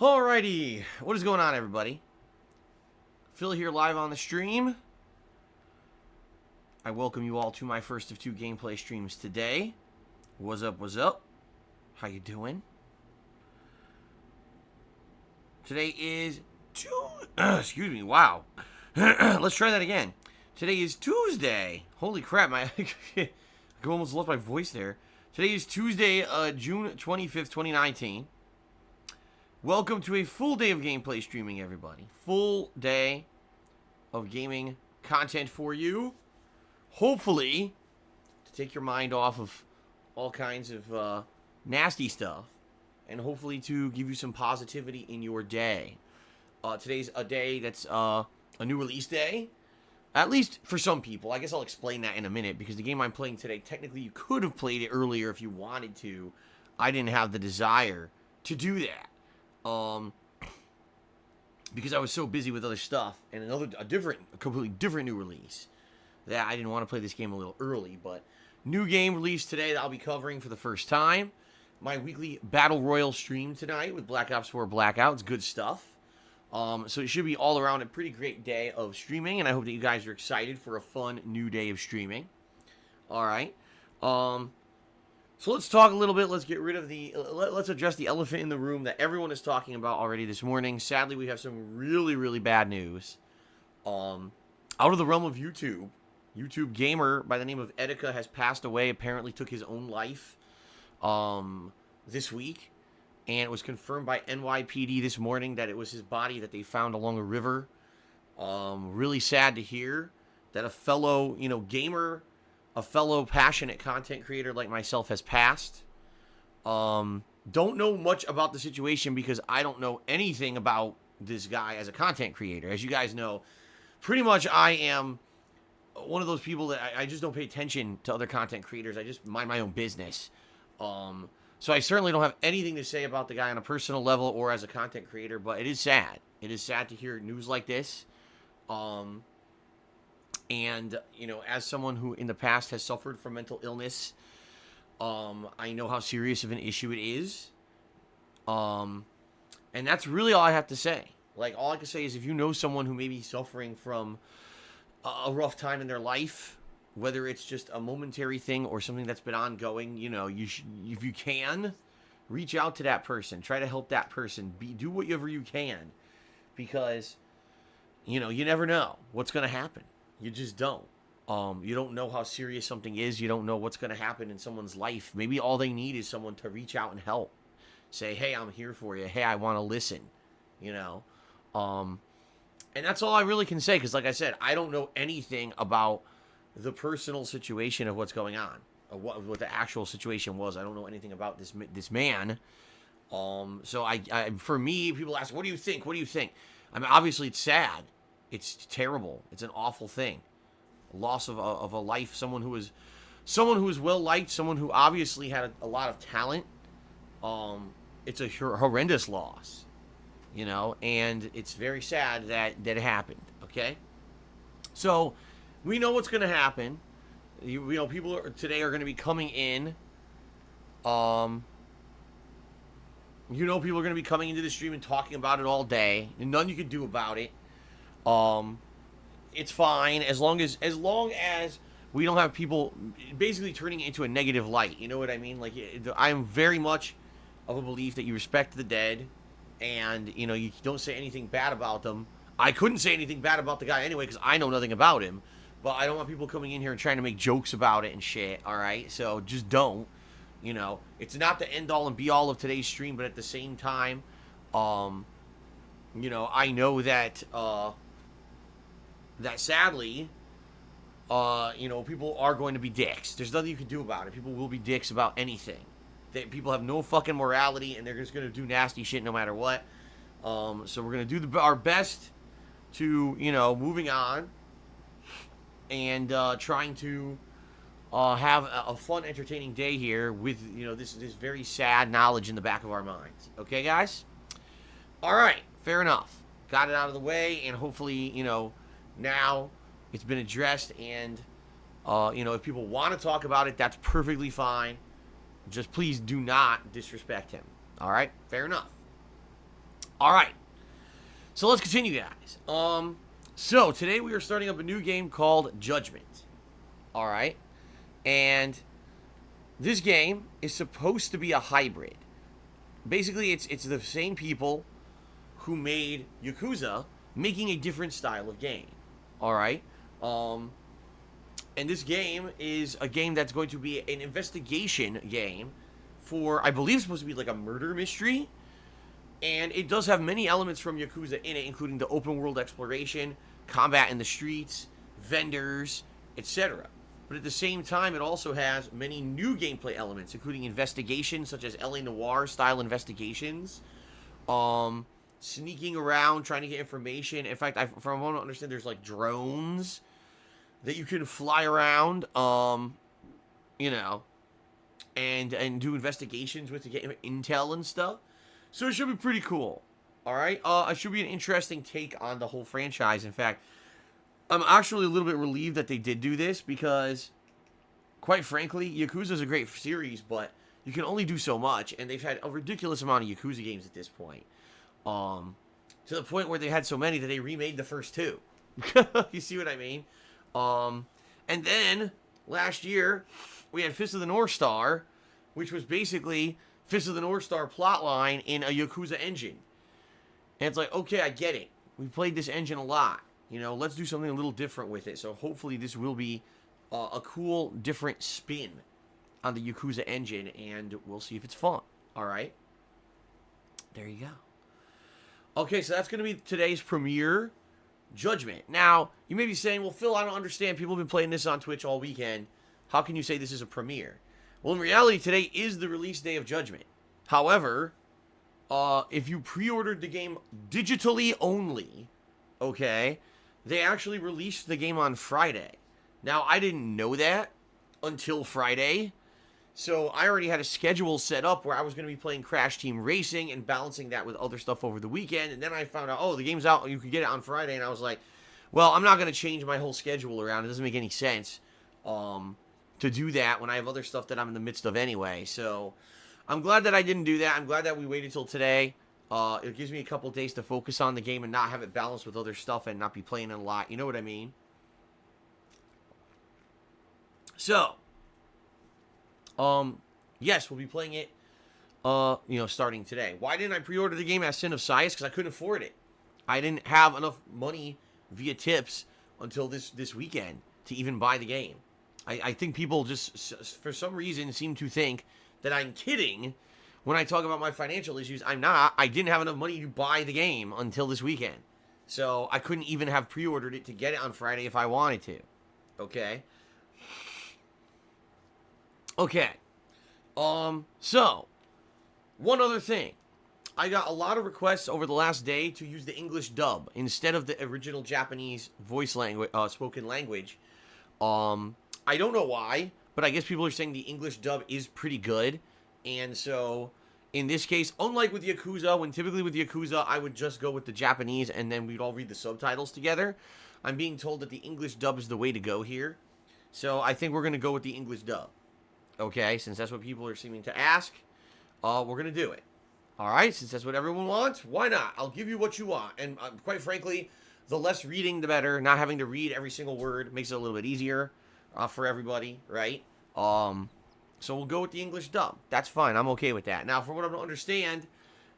Alrighty, what is going on, everybody? Phil here live on the stream. I welcome you all to my first of two gameplay streams today. What's up, what's up? How you doing? Today is excuse me, wow. Let's try that again. Today is Tuesday. Holy crap, I almost lost my voice there. Today is Tuesday, June 25th, 2019. Welcome to a full day of gameplay streaming, everybody. Full day of gaming content for you. Hopefully, to take your mind off of all kinds of nasty stuff. And hopefully to give you some positivity in your day. Today's a day that's a new release day. At least for some people. I guess I'll explain that in a minute. Because the game I'm playing today, technically you could have played it earlier if you wanted to. I didn't have the desire to do that. Because I was so busy with other stuff and a completely different new release that I didn't want to play this game a little early. But new game released today that I'll be covering for the first time. My weekly Battle Royale stream tonight with Black Ops 4 Blackout. It's good stuff. So it should be all around a pretty great day of streaming, and I hope that you guys are excited for a fun new day of streaming. All right. So let's talk a little bit. Let's get rid of let's address the elephant in the room that everyone is talking about already this morning. Sadly, we have some really, really bad news. Out of the realm of YouTube. YouTube gamer by the name of Etika has passed away. Apparently took his own life this week. And it was confirmed by NYPD this morning that it was his body that they found along a river. Really sad to hear that a fellow, gamer, a fellow passionate content creator like myself has passed. Don't know much about the situation because I don't know anything about this guy as a content creator. As you guys know, pretty much I am one of those people that I just don't pay attention to other content creators. I just mind my own business. So I certainly don't have anything to say about the guy on a personal level or as a content creator, but it is sad. It is sad to hear news like this. And, as someone who in the past has suffered from mental illness, I know how serious of an issue it is. And that's really all I have to say. Like, all I can say is if you know someone who may be suffering from a rough time in their life, whether it's just a momentary thing or something that's been ongoing, if you can, reach out to that person. Try to help that person. Do whatever you can. Because, you never know what's going to happen. You just don't. You don't know how serious something is. You don't know what's going to happen in someone's life. Maybe all they need is someone to reach out and help. Say, hey, I'm here for you. Hey, I want to listen. And that's all I really can say. Because like I said, I don't know anything about the personal situation of what's going on, or what the actual situation was. I don't know anything about this man. So I for me, people ask, what do you think? What do you think? I mean, obviously it's sad. It's terrible. It's an awful thing. Loss of a life, someone who was well liked, someone who obviously had a lot of talent. It's a horrendous loss, and it's very sad that it happened. Okay, so we know what's going to happen. People today are going to be coming in. People are going to be coming into the stream and talking about it all day. And nothing you can do about it. It's fine as long as we don't have people basically turning it into a negative light. You know what I mean? Like, I am very much of a belief that you respect the dead, and you don't say anything bad about them. I couldn't say anything bad about the guy anyway because I know nothing about him. But I don't want people coming in here and trying to make jokes about it and shit. All right, so just don't. It's not the end all and be all of today's stream, but at the same time, I know that that sadly, people are going to be dicks. There's nothing you can do about it. People will be dicks about anything. People have no fucking morality, and they're just going to do nasty shit no matter what. So we're going to do our best to, moving on and trying to have a fun, entertaining day here with, this very sad knowledge in the back of our minds. Okay, guys? All right, fair enough. Got it out of the way, and hopefully, now it's been addressed, and, if people want to talk about it, that's perfectly fine. Just please do not disrespect him. All right? Fair enough. All right. So let's continue, guys. So today we are starting up a new game called Judgment. All right. And this game is supposed to be a hybrid. Basically, it's the same people who made Yakuza making a different style of game. All right. And this game is a game that's going to be an investigation game for, I believe, it's supposed to be like a murder mystery. And it does have many elements from Yakuza in it, including the open world exploration, combat in the streets, vendors, etc. But at the same time, it also has many new gameplay elements, including investigations such as LA Noire style investigations, sneaking around, trying to get information. In fact, from what I understand, there's like drones that you can fly around, you know, and do investigations with to get intel and stuff. So it should be pretty cool. All right, it should be an interesting take on the whole franchise. In fact, I'm actually a little bit relieved that they did do this because, quite frankly, Yakuza is a great series, but you can only do so much, and they've had a ridiculous amount of Yakuza games at this point. To the point where they had so many that they remade the first two. You see what I mean? And then last year we had Fist of the North Star, which was basically Fist of the North Star plotline in a Yakuza engine. And it's like, okay, I get it. We played this engine a lot. You know, let's do something a little different with it. So hopefully this will be a cool, different spin on the Yakuza engine, and we'll see if it's fun. All right? There you go. Okay, so that's going to be today's premiere, Judgment. Now, you may be saying, well, Phil, I don't understand. People have been playing this on Twitch all weekend. How can you say this is a premiere? Well, in reality, today is the release day of Judgment. However, if you pre-ordered the game digitally only, okay, they actually released the game on Friday. Now, I didn't know that until Friday. So I already had a schedule set up where I was going to be playing Crash Team Racing and balancing that with other stuff over the weekend. And then I found out, oh, the game's out. You could get it on Friday. And I was like, well, I'm not going to change my whole schedule around. It doesn't make any sense to do that when I have other stuff that I'm in the midst of anyway. So I'm glad that I didn't do that. I'm glad that we waited till today. It gives me a couple days to focus on the game and not have it balanced with other stuff and not be playing it a lot. You know what I mean? So, yes, we'll be playing it, starting today. Why didn't I pre-order the game as Sin of Sias? Because I couldn't afford it. I didn't have enough money via tips until this weekend to even buy the game. I think people just, for some reason, seem to think that I'm kidding when I talk about my financial issues. I'm not. I didn't have enough money to buy the game until this weekend. So I couldn't even have pre-ordered it to get it on Friday if I wanted to. Okay? Okay. So, one other thing. I got a lot of requests over the last day to use the English dub instead of the original Japanese voice language, spoken language. I don't know why, but I guess people are saying the English dub is pretty good. And so, in this case, unlike with Yakuza, when typically with Yakuza, I would just go with the Japanese and then we'd all read the subtitles together. I'm being told that the English dub is the way to go here. So, I think we're going to go with the English dub. Okay, since that's what people are seeming to ask, we're going to do it. All right, since that's what everyone wants, why not? I'll give you what you want. And quite frankly, the less reading, the better. Not having to read every single word makes it a little bit easier for everybody, right? So we'll go with the English dub. That's fine. I'm okay with that. Now, from what I don't understand,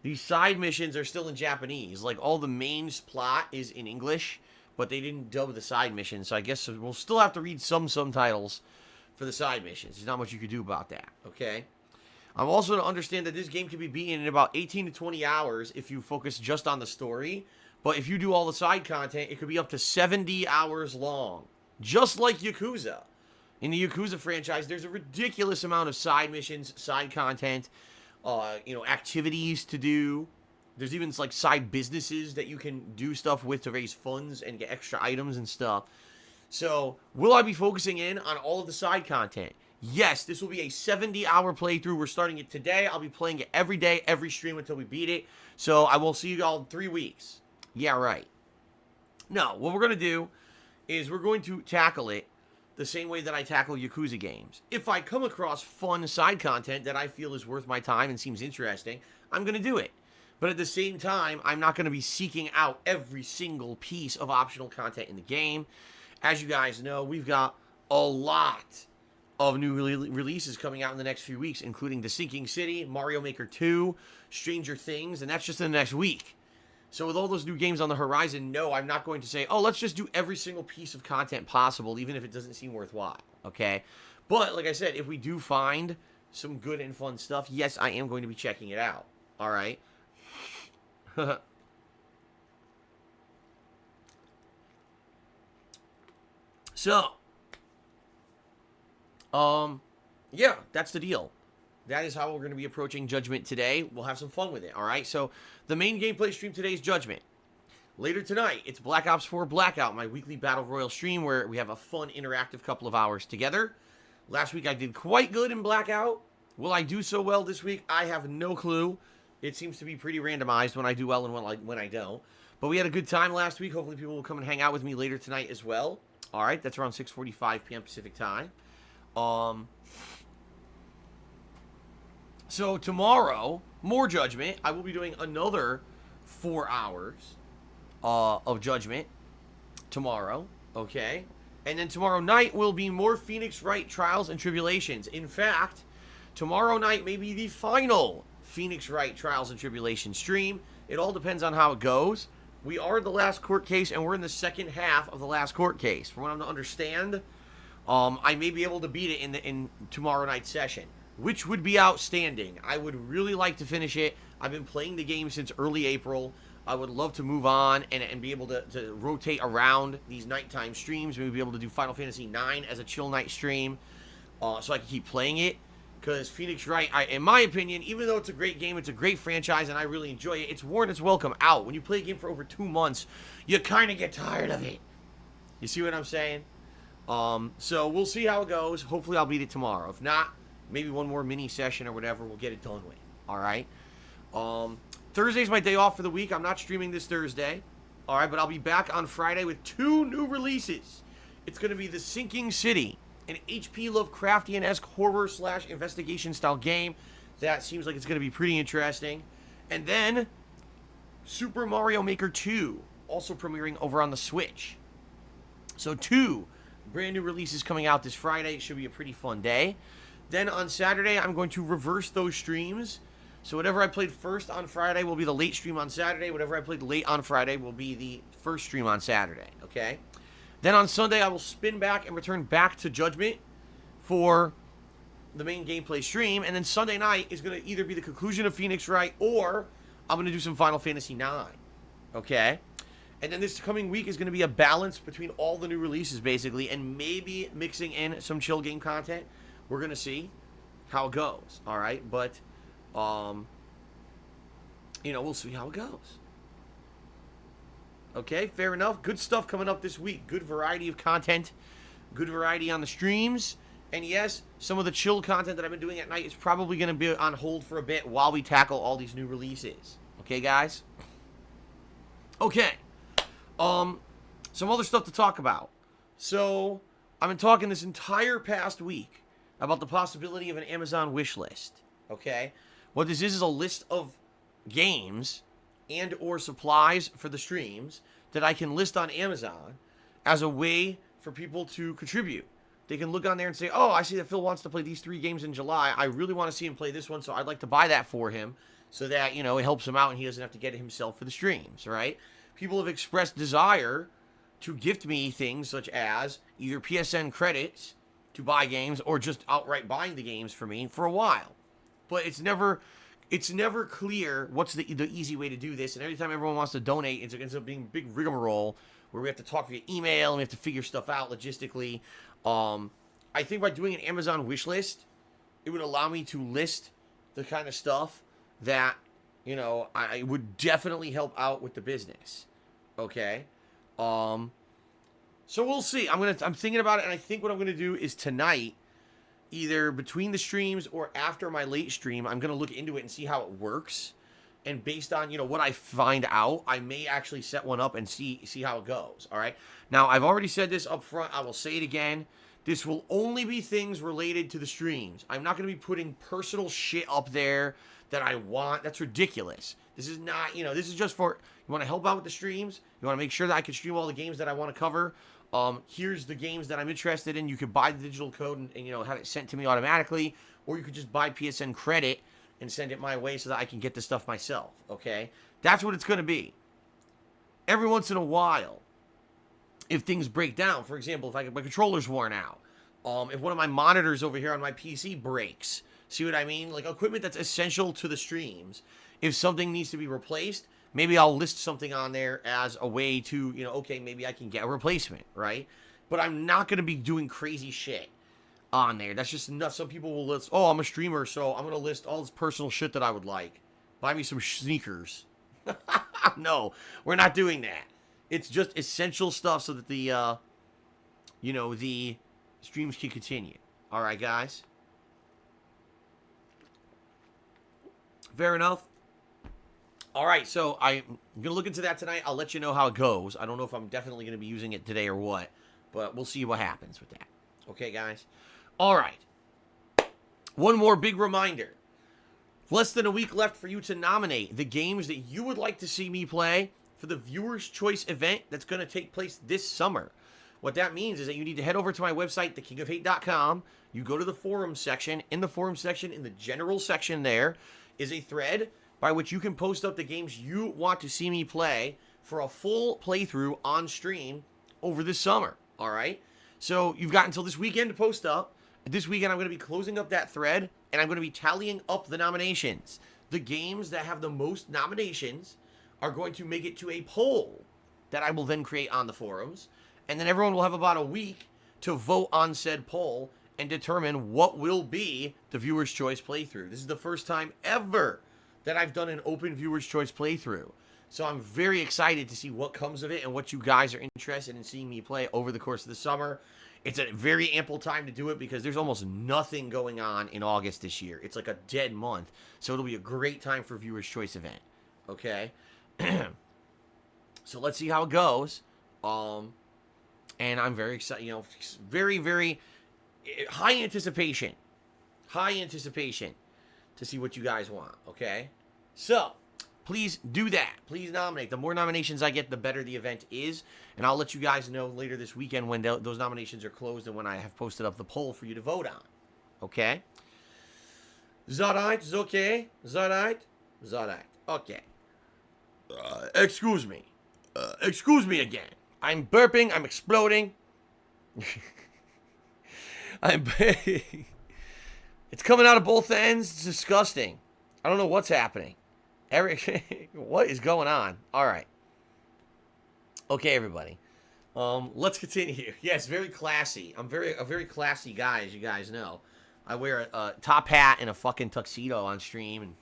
these side missions are still in Japanese. Like, all the main plot is in English, but they didn't dub the side missions. So I guess we'll still have to read some subtitles for the side missions. There's not much you can do about that, okay? I'm also to understand that this game can be beaten in about 18 to 20 hours if you focus just on the story. But if you do all the side content, it could be up to 70 hours long. Just like Yakuza. In the Yakuza franchise, there's a ridiculous amount of side missions, side content, activities to do. There's even like side businesses that you can do stuff with to raise funds and get extra items and stuff. So, will I be focusing in on all of the side content? Yes, this will be a 70-hour playthrough. We're starting it today. I'll be playing it every day, every stream until we beat it. So, I will see you all in 3 weeks. Yeah, right. No, what we're going to do is we're going to tackle it the same way that I tackle Yakuza games. If I come across fun side content that I feel is worth my time and seems interesting, I'm going to do it. But at the same time, I'm not going to be seeking out every single piece of optional content in the game. As you guys know, we've got a lot of new releases coming out in the next few weeks, including The Sinking City, Mario Maker 2, Stranger Things, and that's just in the next week. So with all those new games on the horizon, no, I'm not going to say, oh, let's just do every single piece of content possible, even if it doesn't seem worthwhile, okay? But, like I said, if we do find some good and fun stuff, yes, I am going to be checking it out, all right? So, yeah, that's the deal. That is how we're going to be approaching Judgment today. We'll have some fun with it, all right? So, the main gameplay stream today is Judgment. Later tonight, it's Black Ops 4 Blackout, my weekly Battle Royale stream where we have a fun, interactive couple of hours together. Last week, I did quite good in Blackout. Will I do so well this week? I have no clue. It seems to be pretty randomized when I do well and when I don't. But we had a good time last week. Hopefully, people will come and hang out with me later tonight as well. All right, that's around 6:45 p.m. Pacific time. So tomorrow, more Judgment. I will be doing another 4 hours of Judgment tomorrow, okay? And then tomorrow night will be more Phoenix Wright Trials and Tribulations. In fact, tomorrow night may be the final Phoenix Wright Trials and Tribulations stream. It all depends on how it goes. We are in the last court case, and we're in the second half of the last court case. From what I'm to understand, I may be able to beat it in tomorrow night's session, which would be outstanding. I would really like to finish it. I've been playing the game since early April. I would love to move on and be able to rotate around these nighttime streams. Maybe be able to do Final Fantasy IX as a chill night stream so I can keep playing it. Because Phoenix Wright, in my opinion, even though it's a great game, it's a great franchise, and I really enjoy it, it's worn its welcome out. When you play a game for over 2 months, you kind of get tired of it. You see what I'm saying? So we'll see how it goes. Hopefully I'll beat it tomorrow. If not, maybe one more mini session or whatever, we'll get it done with. All right? Thursday's my day off for the week. I'm not streaming this Thursday. All right, but I'll be back on Friday with 2 new releases. It's going to be The Sinking City, an HP Lovecraftian-esque horror/investigation style game that seems like it's going to be pretty interesting. And then Super Mario Maker 2, also premiering over on the Switch. So 2 brand new releases coming out this Friday. It should be a pretty fun day. Then on Saturday, I'm going to reverse those streams. So whatever I played first on Friday will be the late stream on Saturday. Whatever I played late on Friday will be the first stream on Saturday, okay? Then on Sunday, I will spin back and return back to Judgment for the main gameplay stream. And then Sunday night is going to either be the conclusion of Phoenix Wright or I'm going to do some Final Fantasy IX, okay? And then this coming week is going to be a balance between all the new releases, basically, and maybe mixing in some chill game content. We're going to see how it goes, all right? But, we'll see how it goes. Okay, fair enough. Good stuff coming up this week. Good variety of content. Good variety on the streams. And yes, some of the chill content that I've been doing at night is probably going to be on hold for a bit while we tackle all these new releases. Okay, guys? Okay. Some other stuff to talk about. So, I've been talking this entire past week about the possibility of an Amazon wish list. Okay? What this is a list of games and or supplies for the streams that I can list on Amazon as a way for people to contribute. They can look on there and say, oh, I see that Phil wants to play these 3 games in July. I really want to see him play this one, so I'd like to buy that for him so that, it helps him out and he doesn't have to get it himself for the streams, right? People have expressed desire to gift me things such as either PSN credits to buy games or just outright buying the games for me for a while. But it's never clear what's the easy way to do this. And every time everyone wants to donate, it ends up being a big rigmarole where we have to talk via email and we have to figure stuff out logistically. I think by doing an Amazon wish list, it would allow me to list the kind of stuff that, I would definitely help out with the business. Okay? So we'll see. I'm thinking about it, and I think what I'm gonna do is tonight, either between the streams or after my late stream, I'm gonna look into it and see how it works. And based on, what I find out, I may actually set one up and see how it goes. All right. Now, I've already said this up front. I will say it again. This will only be things related to the streams. I'm not going to be putting personal shit up there that I want. That's ridiculous. This is not, this is just for, you want to help out with the streams. You want to make sure that I can stream all the games that I want to cover. Here's the games that I'm interested in. You could buy the digital code and have it sent to me automatically. Or you could just buy PSN credit and send it my way so that I can get the stuff myself, okay? That's what it's going to be. Every once in a while, if things break down, for example, if my controller's worn out, if one of my monitors over here on my PC breaks, see what I mean? Like equipment that's essential to the streams. If something needs to be replaced, maybe I'll list something on there as a way to, okay, maybe I can get a replacement, right? But I'm not going to be doing crazy shit on there. That's just nuts. Some people will list, I'm a streamer, so I'm going to list all this personal shit that I would like. Buy me some sneakers. No, we're not doing that. It's just essential stuff so that the streams can continue. All right, guys? Fair enough. All right, so I'm going to look into that tonight. I'll let you know how it goes. I don't know if I'm definitely going to be using it today or what, but we'll see what happens with that. Okay, guys? All right. One more big reminder. Less than a week left for you to nominate the games that you would like to see me play for the Viewers' Choice event that's going to take place this summer. What that means is that you need to head over to my website, thekingofhate.com. You go to the forum section. In the forum section, in the general section there, is a thread by which you can post up the games you want to see me play for a full playthrough on stream over this summer. All right? So you've got until this weekend to post up. This weekend, I'm going to be closing up that thread, and I'm going to be tallying up the nominations. The games that have the most nominations are going to make it to a poll that I will then create on the forums, and then everyone will have about a week to vote on said poll and determine what will be the Viewer's Choice playthrough. This is the first time ever that I've done an open Viewer's Choice playthrough. So I'm very excited to see what comes of it and what you guys are interested in seeing me play over the course of the summer. It's a very ample time to do it because there's almost nothing going on in August this year. It's like a dead month. So it'll be a great time for Viewer's Choice event. Okay? So let's see how it goes. And I'm very excited. Very, very high anticipation. High anticipation to see what you guys want. Okay? So please do that. Please nominate. The more nominations I get, the better the event is. And I'll let you guys know later this weekend when those nominations are closed and when I have posted up the poll for you to vote on. Okay? Is that right? Is okay? Is that right? Is that right? Okay. Excuse me. Excuse me again. I'm burping. I'm exploding. It's coming out of both ends. It's disgusting. I don't know what's happening. What is going on? All right. Okay, everybody. Let's continue. Yes, very classy. I'm a very classy guy, as you guys know. I wear a top hat and a fucking tuxedo on stream. And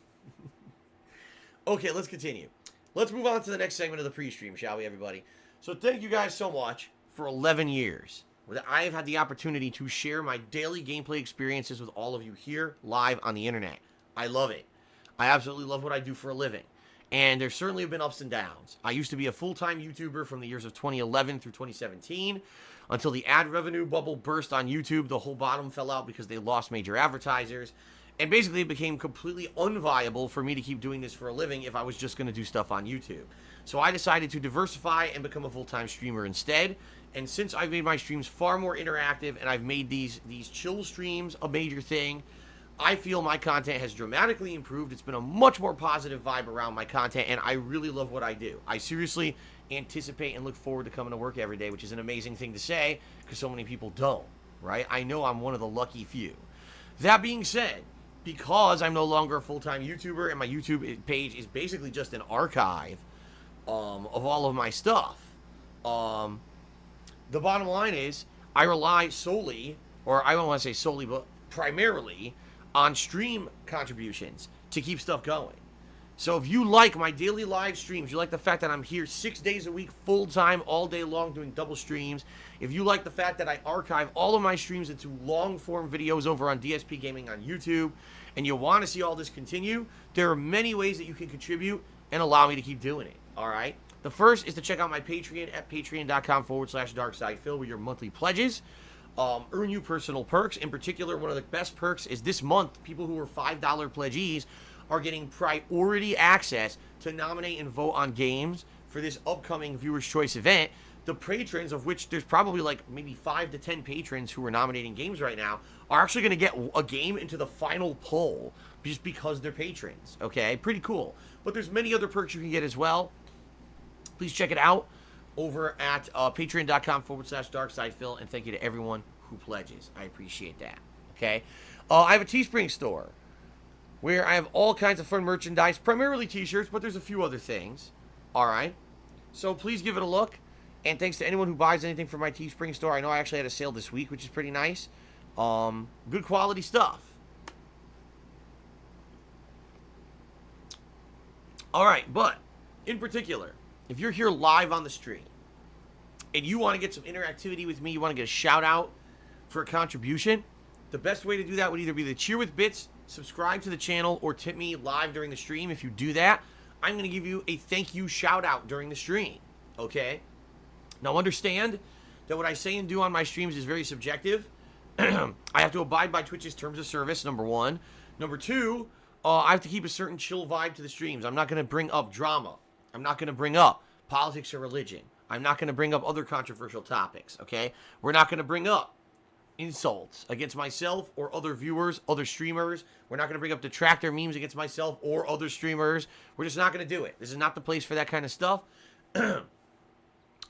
okay, let's continue. Let's move on to the next segment of the pre-stream, shall we, everybody? So thank you guys so much for 11 years. I've had the opportunity to share my daily gameplay experiences with all of you here live on the internet. I love it. I absolutely love what I do for a living. And there certainly have been ups and downs. I used to be a full-time YouTuber from the years of 2011 through 2017 until the ad revenue bubble burst on YouTube. The whole bottom fell out because they lost major advertisers. And basically it became completely unviable for me to keep doing this for a living if I was just going to do stuff on YouTube. So I decided to diversify and become a full-time streamer instead. And since I've made my streams far more interactive and I've made these chill streams a major thing, I feel my content has dramatically improved. It's been a much more positive vibe around my content, and I really love what I do. I seriously anticipate and look forward to coming to work every day, which is an amazing thing to say because so many people don't, right? I know I'm one of the lucky few. That being said, because I'm no longer a full-time YouTuber and my YouTube page is basically just an archive of all of my stuff, the bottom line is I rely solely, or I don't want to say solely, but primarily on stream contributions to keep stuff going. So if you like my daily live streams, you like the fact that I'm here 6 days a week, full-time, all day long, doing double streams, if you like the fact that I archive all of my streams into long-form videos over on DSPGaming on YouTube, and you want to see all this continue, there are many ways that you can contribute and allow me to keep doing it, all right? The first is to check out my Patreon at patreon.com/darksidephil with your monthly pledges. Earn you personal perks. In particular, one of the best perks is this month, people who are $5 pledgees are getting priority access to nominate and vote on games for this upcoming Viewers' Choice event. The patrons, of which there's probably like maybe 5 to 10 patrons who are nominating games right now, are actually going to get a game into the final poll just because they're patrons. Okay, pretty cool. But there's many other perks you can get as well. Please check it out over at patreon.com/darksidephil, and thank you to everyone who pledges. I appreciate that. Okay, I have a Teespring store where I have all kinds of fun merchandise, primarily t-shirts, but there's a few other things. All right, so please give it a look. And thanks to anyone who buys anything from my Teespring store. I know I actually had a sale this week, which is pretty nice. Good quality stuff. All right, but in particular, if you're here live on the stream and you want to get some interactivity with me, you want to get a shout out for a contribution, the best way to do that would either be to cheer with bits, subscribe to the channel, or tip me live during the stream. If you do that, I'm going to give you a thank you shout out during the stream. Okay? Now understand that what I say and do on my streams is very subjective. I have to abide by Twitch's terms of service, number one. Number two, I have to keep a certain chill vibe to the streams. I'm not going to bring up drama. I'm not going to bring up politics or religion. I'm not going to bring up other controversial topics, okay? We're not going to bring up insults against myself or other viewers, other streamers. We're not going to bring up detractor memes against myself or other streamers. We're just not going to do it. This is not the place for that kind of stuff.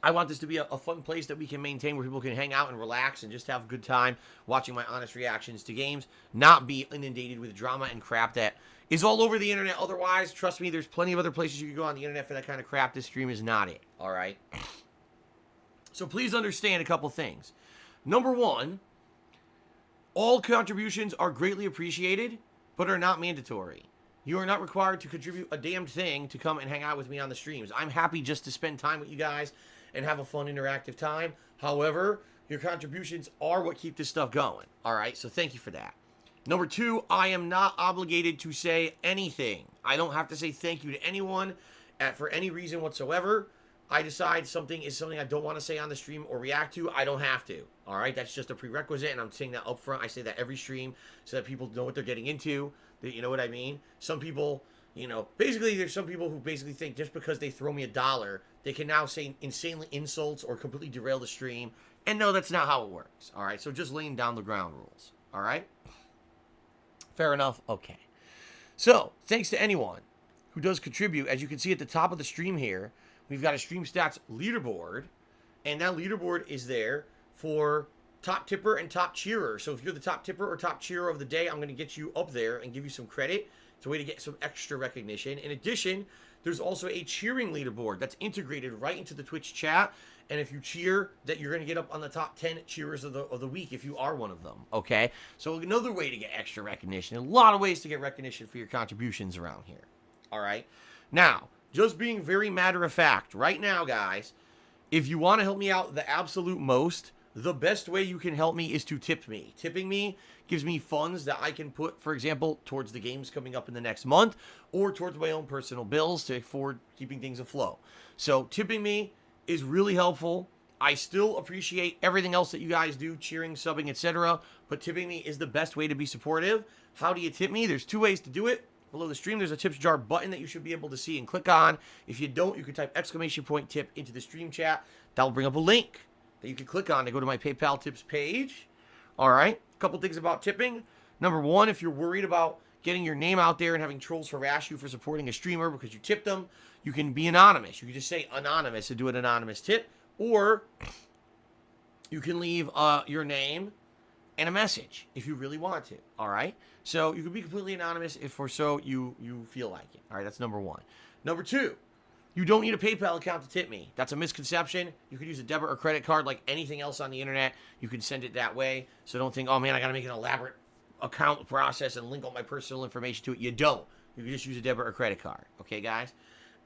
I want this to be a fun place that we can maintain where people can hang out and relax and just have a good time watching my honest reactions to games, not be inundated with drama and crap that is all over the internet. Otherwise, trust me, there's plenty of other places you can go on the internet for that kind of crap. This stream is not it, all right? So please understand a couple things. Number one, all contributions are greatly appreciated, but are not mandatory. You are not required to contribute a damn thing to come and hang out with me on the streams. I'm happy just to spend time with you guys and have a fun, interactive time. However, your contributions are what keep this stuff going. All right, so thank you for that. Number two, I am not obligated to say anything. I don't have to say thank you to anyone for any reason whatsoever. I decide something is something I don't want to say on the stream or react to, I don't have to. All right, that's just a prerequisite, and I'm saying that up front. I say that every stream so that people know what they're getting into. You know what I mean? Some people, basically there's some people who basically think just because they throw me $1, they can now say insanely insults or completely derail the stream. And no, that's not how it works. All right, so just laying down the ground rules. All right? Fair enough? Okay. So, thanks to anyone who does contribute. As you can see at the top of the stream here, we've got a Stream Stats leaderboard. And that leaderboard is there for top tipper and top cheerer. So if you're the top tipper or top cheerer of the day, I'm going to get you up there and give you some credit. It's a way to get some extra recognition. In addition, there's also a cheering leaderboard that's integrated right into the Twitch chat. And if you cheer, that you're going to get up on the top 10 cheerers of the week if you are one of them. Okay? So another way to get extra recognition. A lot of ways to get recognition for your contributions around here. All right? Now, just being very matter of fact, right now, guys, if you want to help me out the absolute most, the best way you can help me is to tip me. Tipping me gives me funds that I can put, for example, towards the games coming up in the next month or towards my own personal bills to afford keeping things afloat. So tipping me is really helpful. I still appreciate everything else that you guys do, cheering, subbing, etc. But tipping me is the best way to be supportive. How do you tip me? There's two ways to do it. Below the stream, there's a tips jar button that you should be able to see and click on. If you don't, you can type !tip into the stream chat. That will bring up a link that you can click on to go to my PayPal tips page. All right, a couple things about tipping. Number one, if you're worried about getting your name out there and having trolls harass you for supporting a streamer because you tipped them, you can be anonymous. You can just say anonymous and do an anonymous tip, or you can leave your name and a message if you really want to. All right, so you can be completely anonymous if for so you feel like it. All right, that's number one. Number two, you don't need a PayPal account to tip me. That's a misconception. You can use a debit or credit card like anything else on the internet. You can send it that way. So don't think, oh man, I got to make an elaborate account process and link all my personal information to it. You don't. You can just use a debit or credit card. Okay, guys?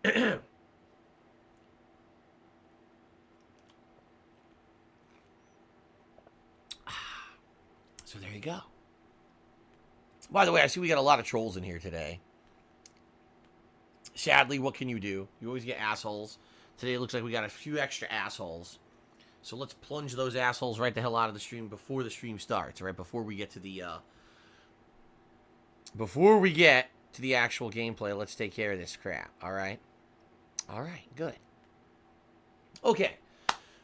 So there you go. By the way, I see we got a lot of trolls in here today. Sadly, what can you do? You always get assholes. Today it looks like we got a few extra assholes. So let's plunge those assholes right the hell out of the stream before the stream starts, right? Before we get to the, before we get to the actual gameplay. Let's take care of this crap. All right. All right. Good. Okay.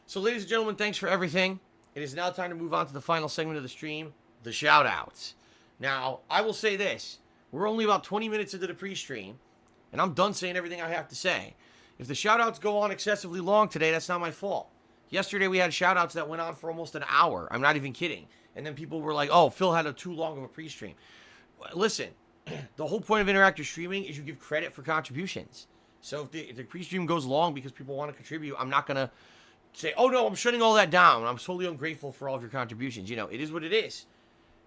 So, ladies and gentlemen, thanks for everything. It is now time to move on to the final segment of the stream, the shout-outs. Now, I will say this. We're only about 20 minutes into the pre-stream, and I'm done saying everything I have to say. If the shout-outs go on excessively long today, that's not my fault. Yesterday, we had shout-outs that went on for almost an hour. I'm not even kidding. And then people were like, oh, Phil had too long of a pre-stream. Listen, the whole point of interactive streaming is you give credit for contributions. So if the pre-stream goes long because people want to contribute, I'm not going to say, oh no, I'm shutting all that down. I'm totally ungrateful for all of your contributions. You know, it is what it is.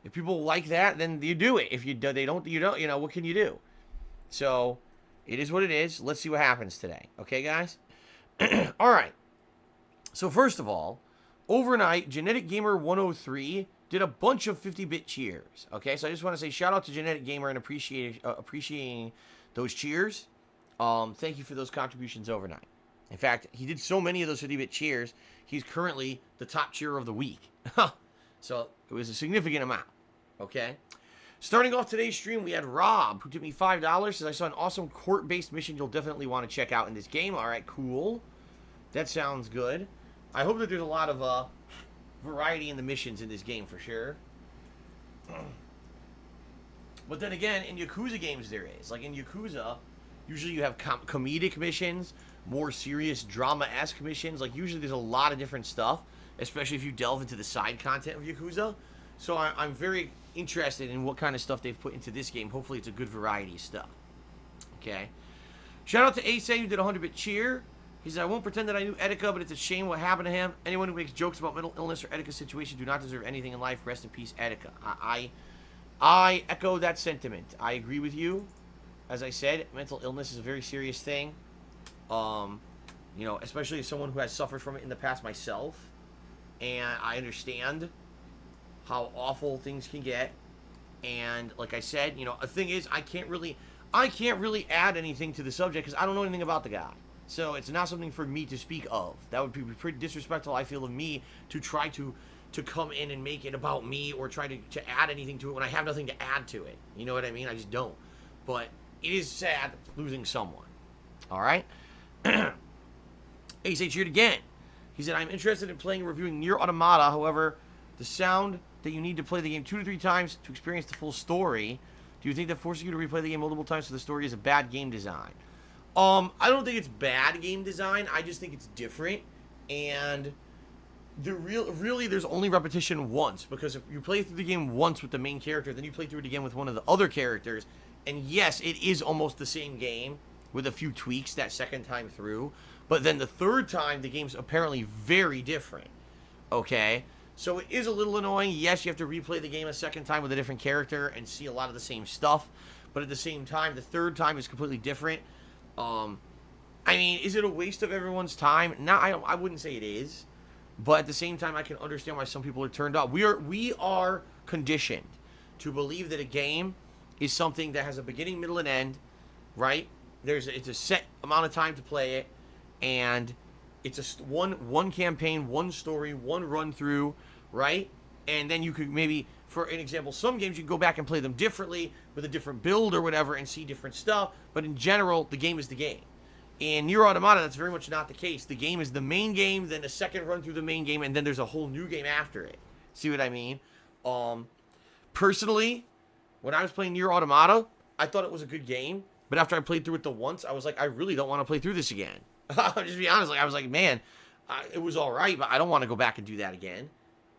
If people like that, then you do it. If they don't, you don't. You know, what can you do? So it is what it is. Let's see what happens today. Okay, guys? All right. So first of all, overnight, Genetic Gamer 103 did a bunch of 50-bit cheers. Okay, so I just want to say shout out to Genetic Gamer and appreciating those cheers. Thank you for those contributions overnight. In fact, he did so many of those 50-bit cheers, he's currently the top cheerer of the week. So it was a significant amount. Okay. Starting off today's stream, we had Rob, who tipped me $5. Says, I saw an awesome court-based mission you'll definitely want to check out in this game. All right, cool. That sounds good. I hope that there's a lot of variety in the missions in this game for sure. But then again, in Yakuza games there is. Like in Yakuza, usually you have comedic missions, more serious drama-esque missions. Like usually there's a lot of different stuff, especially if you delve into the side content of Yakuza. So I'm very interested in what kind of stuff they've put into this game. Hopefully it's a good variety of stuff. Okay. Shout out to Ace, who did a 100-bit cheer. He said, I won't pretend that I knew Etika, but it's a shame what happened to him. Anyone who makes jokes about mental illness or Etika's situation do not deserve anything in life. Rest in peace, Etika. I echo that sentiment. I agree with you. As I said, mental illness is a very serious thing. You know, especially as someone who has suffered from it in the past myself. And I understand how awful things can get. And like I said, you know, the thing is, I can't really add anything to the subject because I don't know anything about the guy. So it's not something for me to speak of. That would be pretty disrespectful, I feel, of me to try to come in and make it about me or try to add anything to it when I have nothing to add to it. You know what I mean? I just don't. But it is sad losing someone. All right? Ace H cheered again. He said, I'm interested in playing and reviewing Nier Automata. However, the sound that you need to play the game 2 to 3 times to experience the full story, do you think that forcing you to replay the game multiple times for the story is a bad game design? I don't think it's bad game design. I just think it's different. And really, there's only repetition once. Because if you play through the game once with the main character, then you play through it again with one of the other characters. And yes, it is almost the same game with a few tweaks that second time through. But then the third time, the game's apparently very different. Okay? So it is a little annoying. Yes, you have to replay the game a second time with a different character and see a lot of the same stuff. But at the same time, the third time is completely different. I mean, is it a waste of everyone's time? No, I wouldn't say it is. But at the same time, I can understand why some people are turned off. We are conditioned to believe that a game is something that has a beginning, middle, and end, right? It's a set amount of time to play it, and it's a one campaign, one story, one run through, right? And then you could maybe, for an example, some games you can go back and play them differently with a different build or whatever and see different stuff. But in general, the game is the game. In Nier Automata, that's very much not the case. The game is the main game, then a second run through the main game, and then there's a whole new game after it. See what I mean? Personally, when I was playing Nier Automata, I thought it was a good game. But after I played through it the once, I was like, I really don't want to play through this again. I'll just be honest. Like, I was like, man, it was all right, but I don't want to go back and do that again.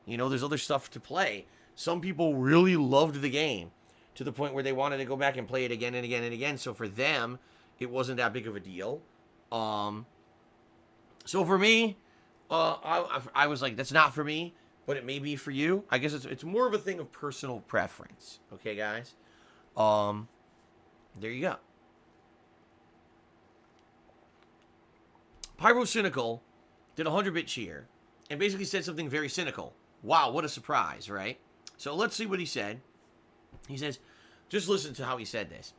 You know, there's other stuff to play. Some people really loved the game to the point where they wanted to go back and play it again and again and again. So for them, it wasn't that big of a deal. So for me, I was like, that's not for me, but it may be for you. I guess it's more of a thing of personal preference. Okay, guys? There you go. Pyro Cynical did a 100-bit cheer and basically said something very cynical. Wow, what a surprise, right? So let's see what he said. He says, just listen to how he said this.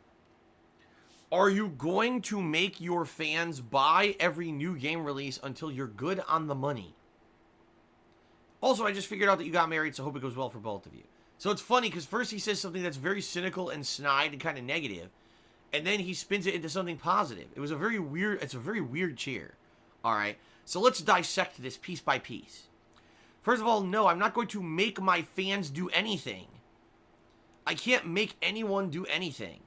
Are you going to make your fans buy every new game release until you're good on the money? Also, I just figured out that you got married, so I hope it goes well for both of you. So it's funny, because first he says something that's very cynical and snide and kind of negative. and then he spins it into something positive. It's a very weird cheer. All right, so let's dissect this piece by piece. First of all, no, I'm not going to make my fans do anything. I can't make anyone do anything.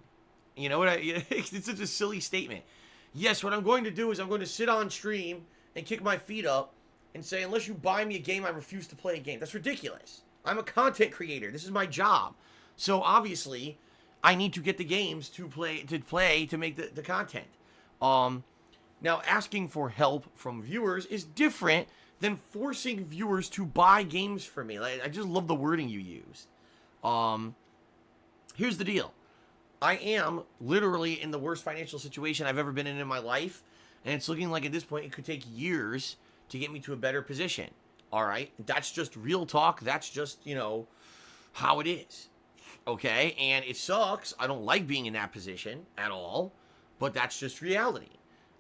You know what? It's such a silly statement. Yes, what I'm going to do is I'm going to sit on stream and kick my feet up and say, unless you buy me a game, I refuse to play a game. That's ridiculous. I'm a content creator. This is my job. So obviously, I need to get the games to play to make the content. Now, asking for help from viewers is different than forcing viewers to buy games for me. Like, I just love the wording you used. Here's the deal. I am literally in the worst financial situation I've ever been in my life, and it's looking like at this point it could take years to get me to a better position. All right? That's just real talk. That's just, how it is. Okay? And it sucks. I don't like being in that position at all, but that's just reality.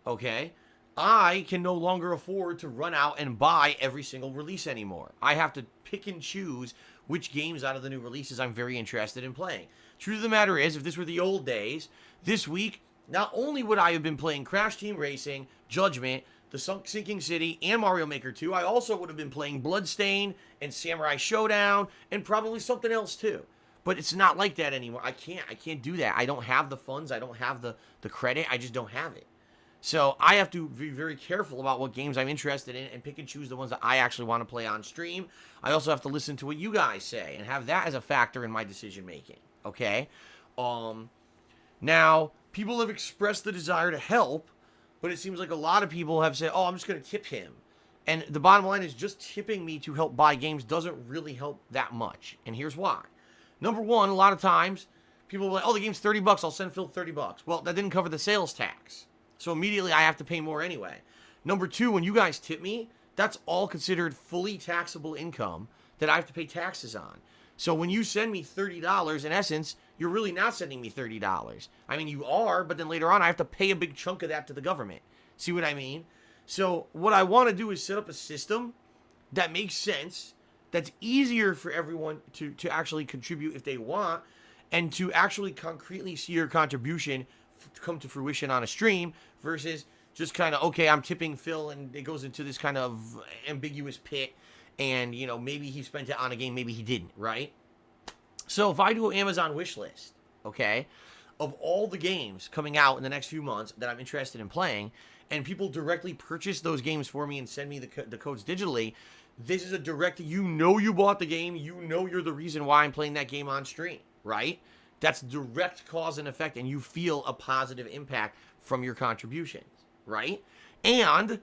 Okay? I can no longer afford to run out and buy every single release anymore. I have to pick and choose which games out of the new releases I'm very interested in playing. Truth of the matter is, if this were the old days, this week, not only would I have been playing Crash Team Racing, Judgment, The Sinking City, and Mario Maker 2, I also would have been playing Bloodstain and Samurai Showdown and probably something else too. But it's not like that anymore. I can't do that. I don't have the funds. I don't have the credit. I just don't have it. So I have to be very careful about what games I'm interested in and pick and choose the ones that I actually want to play on stream. I also have to listen to what you guys say and have that as a factor in my decision making. Okay? Now, people have expressed the desire to help, but it seems like a lot of people have said, oh, I'm just going to tip him. And the bottom line is just tipping me to help buy games doesn't really help that much. And here's why. Number one, a lot of times, people are like, oh, the game's $30, I'll send Phil $30. Well, that didn't cover the sales tax. So immediately I have to pay more anyway. Number two, when you guys tip me, that's all considered fully taxable income that I have to pay taxes on. So when you send me $30, in essence, you're really not sending me $30. I mean, you are, but then later on I have to pay a big chunk of that to the government. See what I mean? So what I want to do is set up a system that makes sense, that's easier for everyone to actually contribute if they want, and to actually concretely see your contribution come to fruition on a stream versus just kind of, okay, I'm tipping Phil and it goes into this kind of ambiguous pit and, maybe he spent it on a game, maybe he didn't, right? So if I do an Amazon wish list, okay, of all the games coming out in the next few months that I'm interested in playing, and people directly purchase those games for me and send me the codes digitally, this is a direct, you bought the game, you're the reason why I'm playing that game on stream, right? That's direct cause and effect, and you feel a positive impact from your contributions, right? And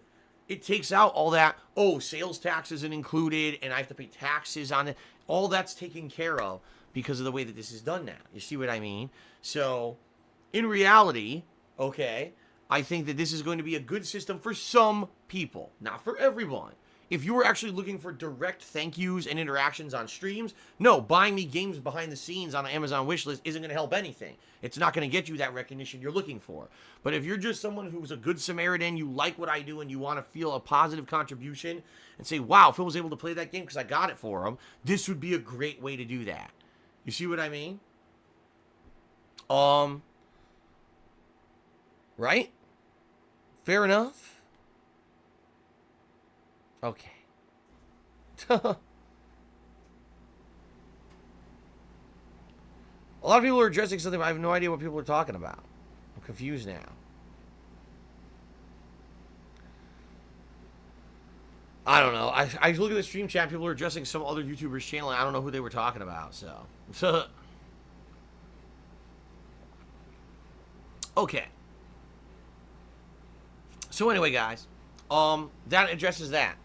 it takes out all that, sales tax isn't included, and I have to pay taxes on it. All that's taken care of because of the way that this is done now. You see what I mean? So, in reality, okay, I think that this is going to be a good system for some people, not for everyone. If you were actually looking for direct thank yous and interactions on streams, no, buying me games behind the scenes on an Amazon wishlist isn't going to help anything. It's not going to get you that recognition you're looking for. But if you're just someone who's a good Samaritan, you like what I do, and you want to feel a positive contribution and say, wow, Phil was able to play that game because I got it for him, this would be a great way to do that. You see what I mean? Right? Fair enough? Okay. A lot of people are addressing something, but I have no idea what people are talking about. I'm confused now. I don't know. I look at the stream chat, people are addressing some other YouTuber's channel, and I don't know who they were talking about, so. Okay. So anyway, guys, that addresses that.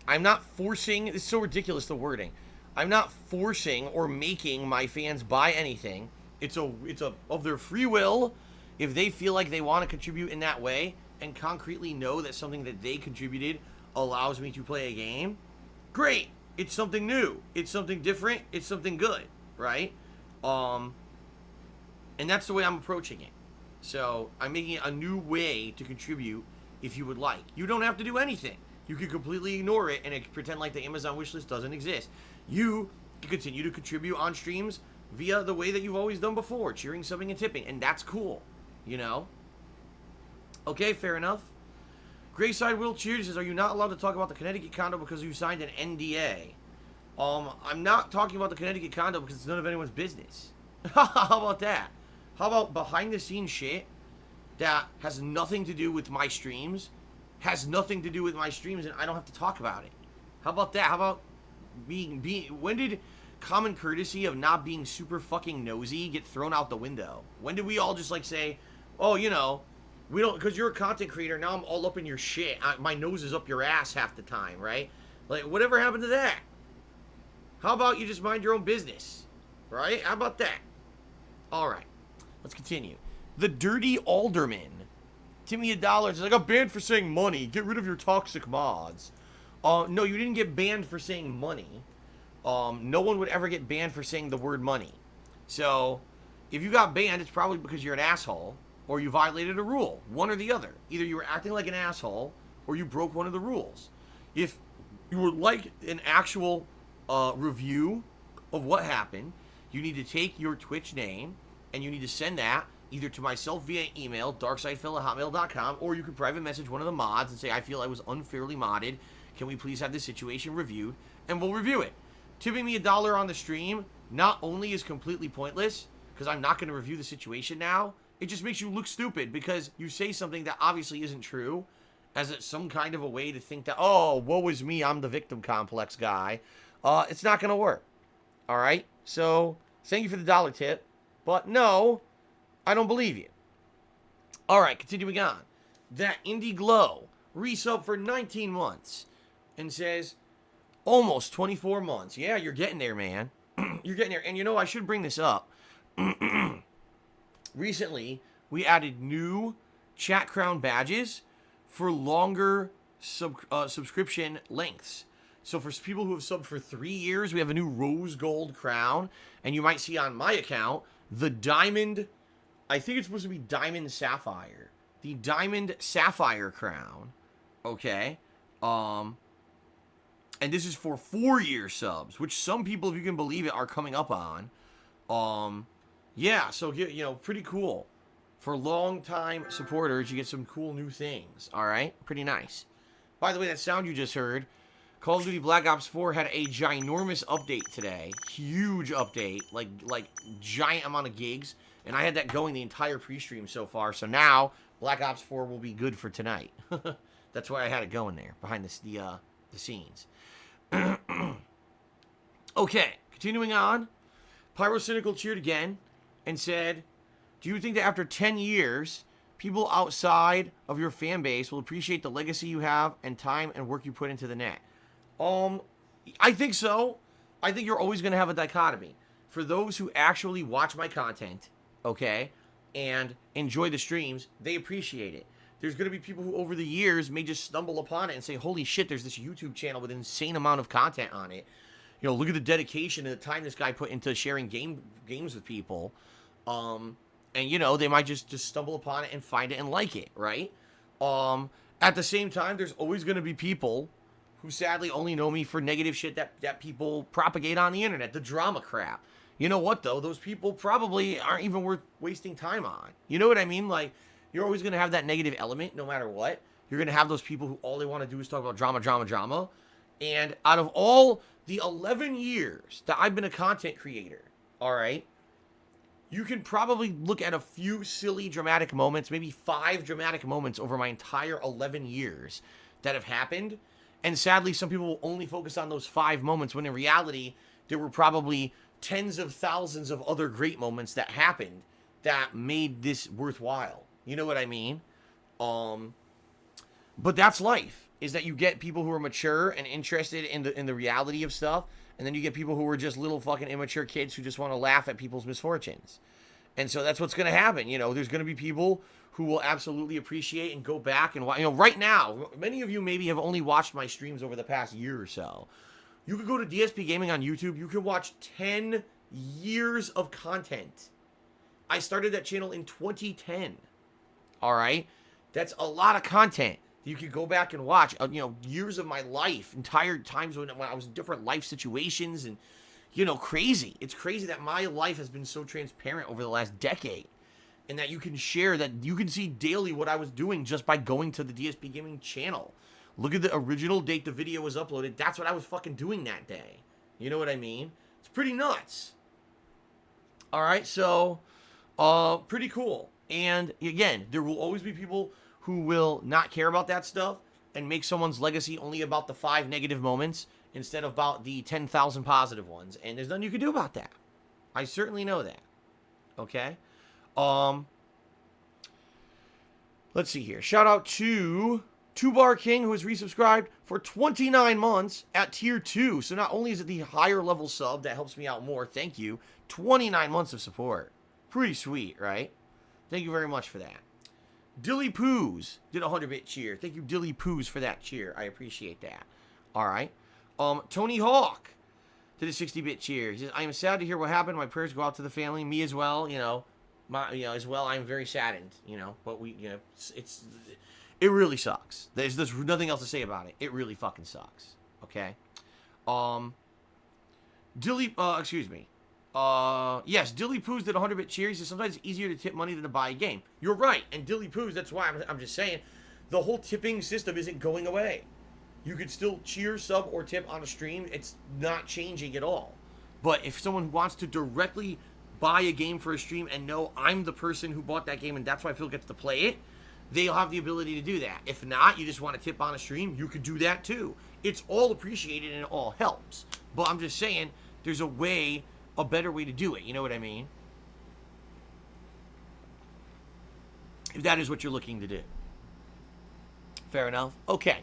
I'm not forcing, it's so ridiculous, the wording. I'm not forcing or making my fans buy anything. It's of their free will. If they feel like they want to contribute in that way and concretely know that something that they contributed allows me to play a game, great. It's something new. It's something different. It's something good, right? And that's the way I'm approaching it. So I'm making it a new way to contribute if you would like. You don't have to do anything. You can completely ignore it and pretend like the Amazon wishlist doesn't exist. You can continue to contribute on streams via the way that you've always done before, cheering, subbing, and tipping, and that's cool. you know? Okay, fair enough. Grayside Will Cheers says, are you not allowed to talk about the Connecticut condo because you signed an NDA? I'm not talking about the Connecticut condo because it's none of anyone's business. How about that? How about behind the scenes shit that has nothing to do with my streams, and I don't have to talk about it? How about that? How about when did common courtesy of not being super fucking nosy get thrown out the window? When did we all just like say, oh, you know, we don't, because you're a content creator, now I'm all up in your shit. My nose is up your ass half the time, right? Like, whatever happened to that? How about you just mind your own business? Right? How about that? Alright. Let's continue. The Dirty Alderman. Timmy $1 says, I got banned for saying money. Get rid of your toxic mods. No, you didn't get banned for saying money. No one would ever get banned for saying the word money. So, if you got banned, it's probably because you're an asshole, or you violated a rule. One or the other. Either you were acting like an asshole, or you broke one of the rules. If you would like an actual review of what happened, you need to take your Twitch name, and you need to send that either to myself via email, darksidephil@hotmail.com, or you can private message one of the mods and say, I feel I was unfairly modded. Can we please have this situation reviewed? And we'll review it. Tipping me $1 on the stream not only is completely pointless, because I'm not going to review the situation now, it just makes you look stupid because you say something that obviously isn't true as some kind of a way to think that, oh, woe is me, I'm the victim complex guy. It's not going to work. All right? So, thank you for the $1 tip. But no, I don't believe you. All right, continuing on. That Indie Glow resub for 19 months and says, almost 24 months. Yeah, you're getting there, man. You're getting there. And you know, I should bring this up. Recently, we added new Chat Crown badges for longer subscription lengths. So for people who have subbed for 3 years, we have a new Rose Gold Crown. And you might see on my account, the Diamond, I think it's supposed to be Diamond Sapphire. The Diamond Sapphire Crown. Okay. And this is for 4-year subs, which some people, if you can believe it, are coming up on. Yeah, so, you know, pretty cool. For long-time supporters, you get some cool new things, all right? Pretty nice. By the way, that sound you just heard, Call of Duty Black Ops 4 had a ginormous update today. Huge update, like giant amount of gigs. And I had that going the entire pre-stream so far. So now, Black Ops 4 will be good for tonight. That's why I had it going there, behind the scenes. Okay, continuing on. Pyrocynical cheered again and said, do you think that after 10 years, people outside of your fan base will appreciate the legacy you have and time and work you put into the net? I think so. I think you're always going to have a dichotomy. For those who actually watch my content, okay, and enjoy the streams, they appreciate it. There's going to be people who over the years may just stumble upon it and say, holy shit, there's this YouTube channel with an insane amount of content on it. You know, look at the dedication and the time this guy put into sharing games with people. And, you know, they might just stumble upon it and find it and like it, right? At the same time, there's always going to be people who sadly only know me for negative shit that people propagate on the internet, the drama crap. You know what, though? Those people probably aren't even worth wasting time on. You know what I mean? Like, you're always going to have that negative element no matter what. You're going to have those people who all they want to do is talk about drama. And out of all the 11 years that I've been a content creator, all right, you can probably look at a few silly dramatic moments, maybe 5 dramatic moments over my entire 11 years that have happened. And sadly, some people will only focus on those 5 moments when in reality, there were probably tens of thousands of other great moments that happened that made this worthwhile. You know what I mean? But that's life, is that you get people who are mature and interested in the reality of stuff, and then you get people who are just little fucking immature kids who just want to laugh at people's misfortunes. And so that's what's going to happen. You know, there's going to be people who will absolutely appreciate and go back and watch. You know, right now, many of you maybe have only watched my streams over the past year or so. You could go to DSPGaming on YouTube. You could watch 10 years of content. I started that channel in 2010. All right? That's a lot of content. You could go back and watch, you know, years of my life, entire times when I was in different life situations and, you know, crazy. It's crazy that my life has been so transparent over the last decade. and that you can share, that you can see daily what I was doing just by going to the DSPGaming channel. Look at the original date the video was uploaded. That's what I was fucking doing that day. You know what I mean? It's pretty nuts. All right, so pretty cool. And again, there will always be people who will not care about that stuff and make someone's legacy only about the 5 negative moments instead of about the 10,000 positive ones. And there's nothing you can do about that. I certainly know that. Okay? Let's see here. Shout out to Two Bar King, who has resubscribed for 29 months at tier 2. So not only is it the higher level sub that helps me out more, thank you, 29 months of support. Pretty sweet, right? Thank you very much for that. Dilly Poos did a 100-bit cheer. Thank you, Dilly Poos, for that cheer. I appreciate that. All right. Tony Hawk did a 60-bit cheer. He says, I am sad to hear what happened. My prayers go out to the family. Me as well, as well. I'm very saddened, but it really sucks. There's nothing else to say about it. It really fucking sucks. Okay. Dilly Poos did a 100-bit cheer. He says, sometimes it's easier to tip money than to buy a game. You're right. And Dilly Poos, that's why I'm just saying, the whole tipping system isn't going away. You could still cheer, sub, or tip on a stream. It's not changing at all. But if someone wants to directly buy a game for a stream and know I'm the person who bought that game and that's why Phil gets to play it, they'll have the ability to do that. If not, you just want to tip on a stream, you could do that too. It's all appreciated and it all helps. But I'm just saying, there's a better way to do it. You know what I mean? If that is what you're looking to do. Fair enough. Okay.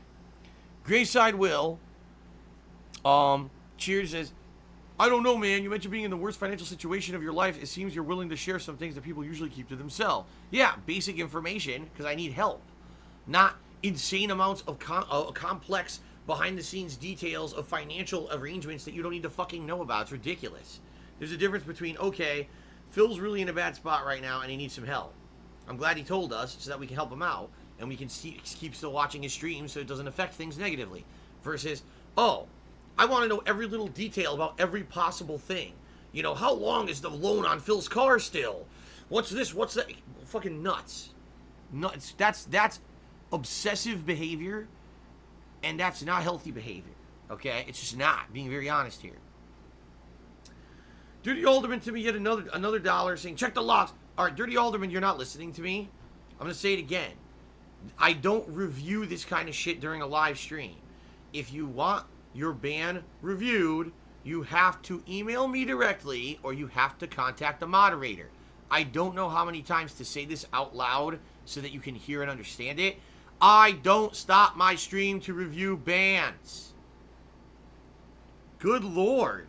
Grayside Will, cheers, says, I don't know, man. You mentioned being in the worst financial situation of your life. It seems you're willing to share some things that people usually keep to themselves. Yeah, basic information, because I need help. Not insane amounts of complex behind-the-scenes details of financial arrangements that you don't need to fucking know about. It's ridiculous. There's a difference between, okay, Phil's really in a bad spot right now and he needs some help. I'm glad he told us so that we can help him out and we can keep still watching his streams so it doesn't affect things negatively. Versus, oh, I want to know every little detail about every possible thing. How long is the loan on Phil's car still? What's this? What's that? Fucking nuts. Nuts. That's obsessive behavior, and that's not healthy behavior. Okay? It's just not. Being very honest here. Dirty Alderman to me yet another dollar saying, check the logs. All right, Dirty Alderman, you're not listening to me. I'm going to say it again. I don't review this kind of shit during a live stream. If you want your ban reviewed, you have to email me directly or you have to contact the moderator. I don't know how many times to say this out loud so that you can hear and understand it. I don't stop my stream to review bans. Good Lord.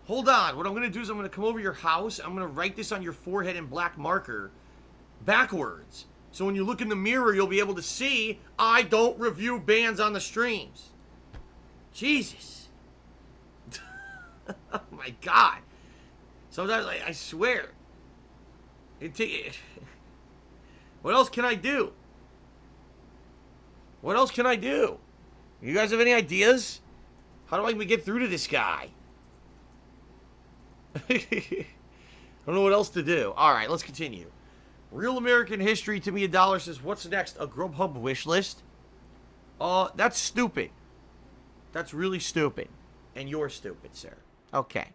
Hold on. What I'm going to do is I'm going to come over your house. I'm going to write this on your forehead in black marker backwards. So when you look in the mirror, you'll be able to see I don't review bans on the streams. Jesus. Oh my God. Sometimes I swear. What else can I do? What else can I do? You guys have any ideas? How do I get through to this guy? I don't know what else to do. All right, let's continue. Real American History to me $1 says, what's next? A Grubhub wish list? That's stupid. That's really stupid. And you're stupid, sir. Okay.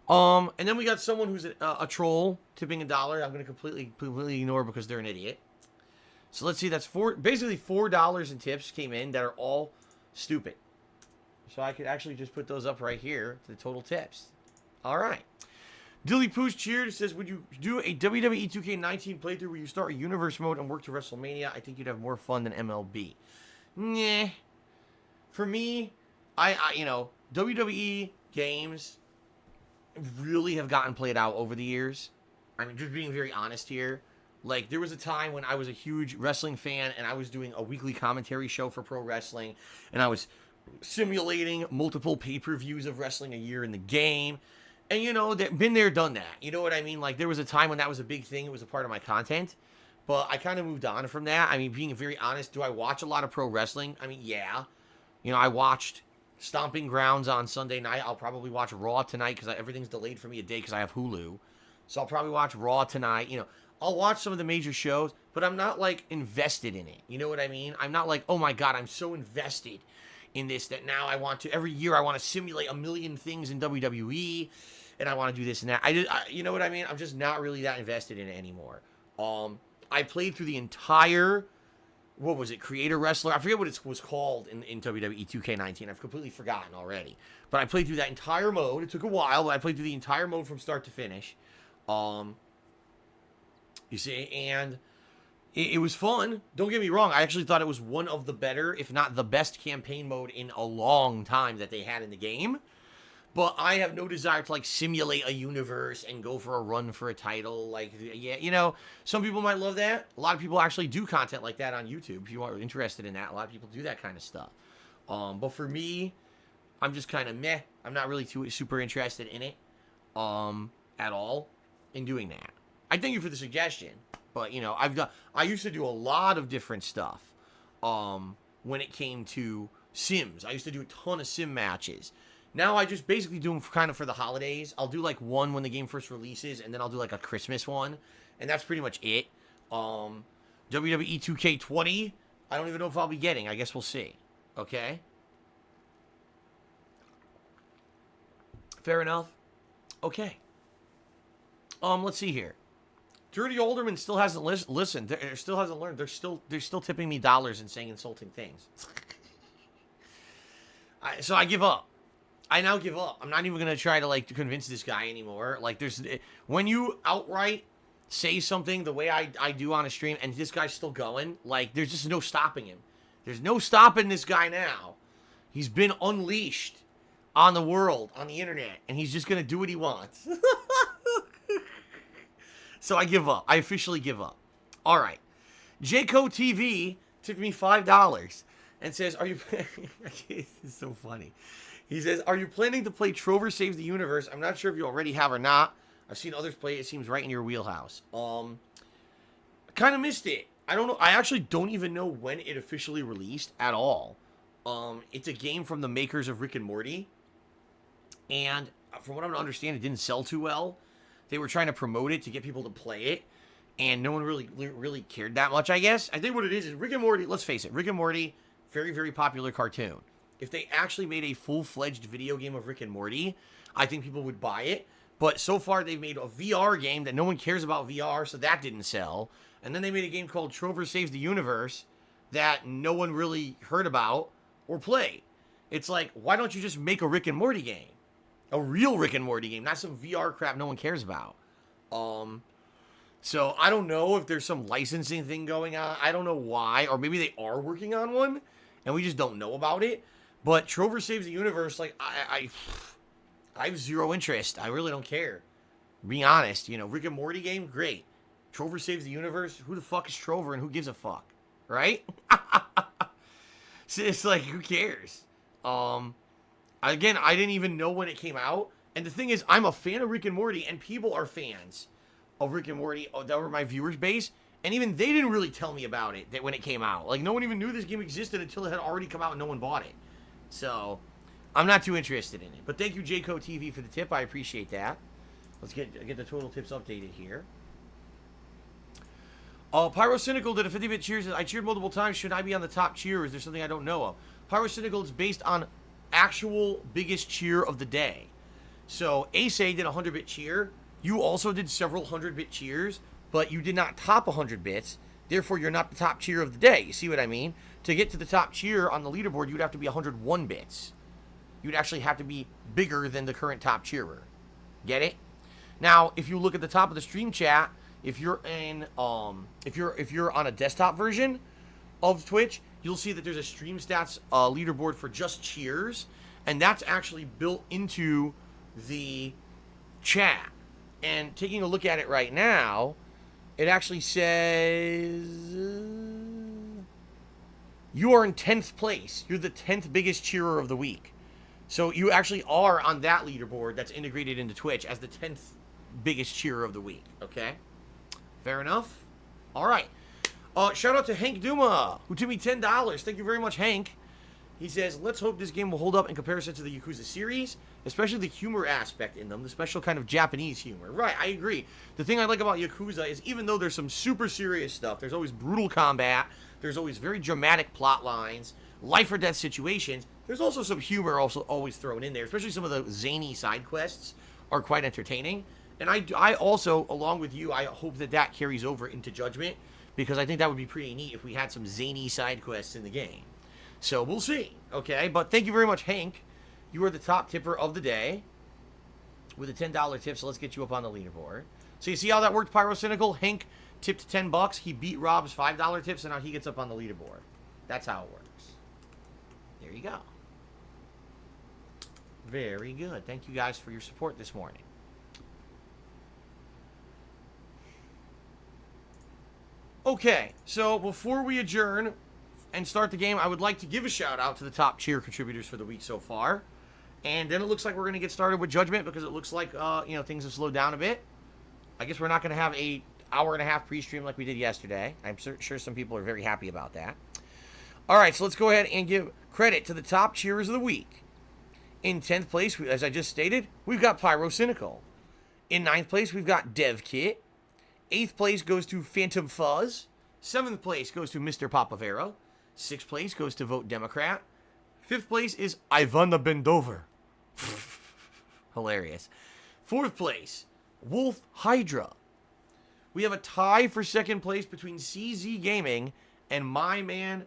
And then we got someone who's a troll tipping $1. I'm going to completely ignore because they're an idiot. So let's see. That's basically $4 in tips came in that are all stupid. So I could actually just put those up right here to the total tips. All right. Dilly Poo's cheered says, would you do a WWE 2K19 playthrough where you start a universe mode and work to WrestleMania? I think you'd have more fun than MLB. Nah. For me, I WWE games really have gotten played out over the years. I mean, just being very honest here. Like, there was a time when I was a huge wrestling fan and I was doing a weekly commentary show for pro wrestling and I was simulating multiple pay-per-views of wrestling a year in the game. And, been there, done that. You know what I mean? Like, there was a time when that was a big thing. It was a part of my content. But I kind of moved on from that. I mean, being very honest, do I watch a lot of pro wrestling? I mean, yeah. I watched Stomping Grounds on Sunday night. I'll probably watch Raw tonight because everything's delayed for me a day because I have Hulu. So I'll probably watch Raw tonight. You know, I'll watch some of the major shows, but I'm not like invested in it. You know what I mean? I'm not like, oh my God, I'm so invested in this that now I want to, every year I want to simulate a million things in WWE and I want to do this and that. You know what I mean? I'm just not really that invested in it anymore. I played through the entire, what was it, Creator Wrestler? I forget what it was called in WWE 2K19. I've completely forgotten already. But I played through that entire mode. It took a while, but I played through the entire mode from start to finish. You see, and it was fun. Don't get me wrong. I actually thought it was one of the better, if not the best campaign mode in a long time that they had in the game. But I have no desire to, like, simulate a universe and go for a run for a title. Like, yeah, you know, some people might love that. A lot of people actually do content like that on YouTube. If you are interested in that, a lot of people do that kind of stuff. But for me, I'm just kind of meh. I'm not really super interested in it at all in doing that. I thank you for the suggestion. But, you know, I used to do a lot of different stuff when it came to Sims. I used to do a ton of Sim matches. Now I just basically do them kind of for the holidays. I'll do like one when the game first releases, and then I'll do like a Christmas one. And that's pretty much it. WWE 2K20, I don't even know if I'll be getting. I guess we'll see. Okay? Fair enough. Okay. Let's see here. Dirty Alderman still hasn't listened. Still hasn't learned. They're still tipping me dollars and saying insulting things. So I give up. I now give up. I'm not even going to try to, like, to convince this guy anymore. Like, when you outright say something the way I do on a stream and this guy's still going, like, there's just no stopping him. There's no stopping this guy now. He's been unleashed on the world, on the internet, and he's just going to do what he wants. So I give up. I officially give up. All right. Jco TV tipped me $5 and says, are you... This is so funny. He says, are you planning to play Trover Saves the Universe? I'm not sure if you already have or not. I've seen others play it. It seems right in your wheelhouse. I kind of missed it. I don't know. I actually don't even know when it officially released at all. It's a game from the makers of Rick and Morty. And from what I'm understanding, it didn't sell too well. They were trying to promote it to get people to play it. And no one really cared that much, I guess. I think what it is Rick and Morty, let's face it, Rick and Morty, very, very popular cartoon. If they actually made a full-fledged video game of Rick and Morty, I think people would buy it. But so far, they've made a VR game that no one cares about VR, so that didn't sell. And then they made a game called Trover Saves the Universe that no one really heard about or played. It's like, why don't you just make a Rick and Morty game? A real Rick and Morty game, not some VR crap no one cares about. So I don't know if there's some licensing thing going on. I don't know why. Or maybe they are working on one, and we just don't know about it. But Trover Saves the Universe, like, I have zero interest. I really don't care. Being honest, you know, Rick and Morty game, great. Trover Saves the Universe, who the fuck is Trover and who gives a fuck? Right? So it's like, who cares? Again, I didn't even know when it came out. And the thing is, I'm a fan of Rick and Morty, and people are fans of Rick and Morty that were my viewers base. And even they didn't really tell me about it when it came out. Like, no one even knew this game existed until it had already come out and no one bought it. So, I'm not too interested in it. But thank you, Jco TV, for the tip. I appreciate that. Let's get the total tips updated here. Pyro Cynical did a 50-bit cheers. I cheered multiple times. Should I be on the top cheer, or is there something I don't know of? Pyro Cynical is based on actual biggest cheer of the day. So, Ace did a 100-bit cheer. You also did several 100-bit cheers, but you did not top 100 bits. Therefore, you're not the top cheer of the day. You see what I mean? To get to the top cheer on the leaderboard, you'd have to be 101 bits. You'd actually have to be bigger than the current top cheerer. Get it? Now, if you look at the top of the stream chat, if you're in if you're on a desktop version of Twitch, you'll see that there's a stream stats leaderboard for just cheers, and that's actually built into the chat. And taking a look at it right now, it actually says you are in 10th place. You're the 10th biggest cheerer of the week. So you actually are on that leaderboard that's integrated into Twitch as the 10th biggest cheerer of the week. Okay? Fair enough? All right. Shout out to Hank Duma, who tipped me $10. Thank you very much, Hank. He says, let's hope this game will hold up in comparison to the Yakuza series, especially the humor aspect in them, the special kind of Japanese humor. Right, I agree. The thing I like about Yakuza is even though there's some super serious stuff, there's always brutal combat, there's always very dramatic plot lines, life or death situations, there's also some humor also always thrown in there, especially some of the zany side quests are quite entertaining. And I also, along with you, I hope that that carries over into Judgment, because I think that would be pretty neat if we had some zany side quests in the game. So we'll see, okay? But thank you very much, Hank. You are the top tipper of the day with a $10 tip, so let's get you up on the leaderboard. So you see how that worked, Pyrocynical? Hank tipped $10. He beat Rob's $5 tip, so now he gets up on the leaderboard. That's how it works. There you go. Very good. Thank you guys for your support this morning. Okay, so before we adjourn and start the game, I would like to give a shout out to the top cheer contributors for the week so far. And then it looks like we're going to get started with Judgment, because it looks like, things have slowed down a bit. I guess we're not going to have a hour and a half pre-stream like we did yesterday. I'm sure some people are very happy about that. All right, so let's go ahead and give credit to the top cheerers of the week. In 10th place, as I just stated, we've got Pyrocynical. In 9th place, we've got DevKit. 8th place goes to Phantom Fuzz. 7th place goes to Mr. Papavero. 6th place goes to Vote Democrat. 5th place is Ivana Bendover. Hilarious. 4th place, Wolf Hydra. We have a tie for 2nd place between CZ Gaming and My Main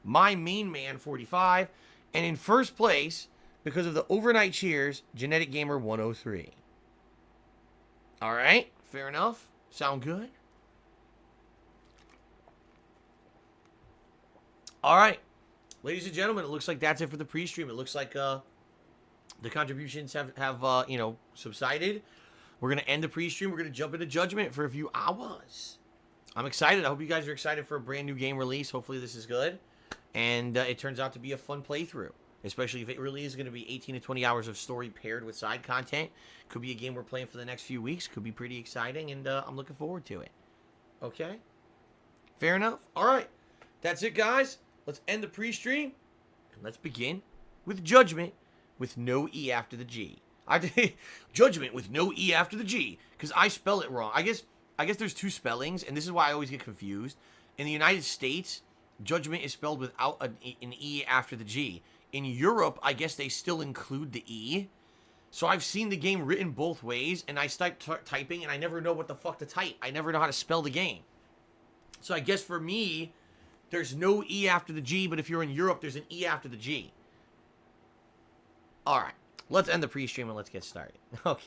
Man 45. And in 1st place, because of the overnight cheers, Genetic Gamer 103. All right, fair enough. Sound good? All right, ladies and gentlemen, it looks like that's it for the pre-stream. It looks like the contributions have subsided. We're going to end the pre-stream. We're going to jump into Judgment for a few hours. I'm excited. I hope you guys are excited for a brand new game release. Hopefully this is good. And it turns out to be a fun playthrough, especially if it really is going to be 18 to 20 hours of story paired with side content. Could be a game we're playing for the next few weeks. Could be pretty exciting, and I'm looking forward to it. Okay? Fair enough? All right. That's it, guys. Let's end the pre-stream, and let's begin with Judgment with no E after the G. Judgment with no E after the G, because I spell it wrong. I guess there's two spellings, and this is why I always get confused. In the United States, Judgment is spelled without an E after the G. In Europe, I guess they still include the E. So I've seen the game written both ways, and I start typing, and I never know what the fuck to type. I never know how to spell the game. So I guess for me, there's no E after the G, but if you're in Europe, there's an E after the G. All right, let's end the pre-stream and let's get started. Okay.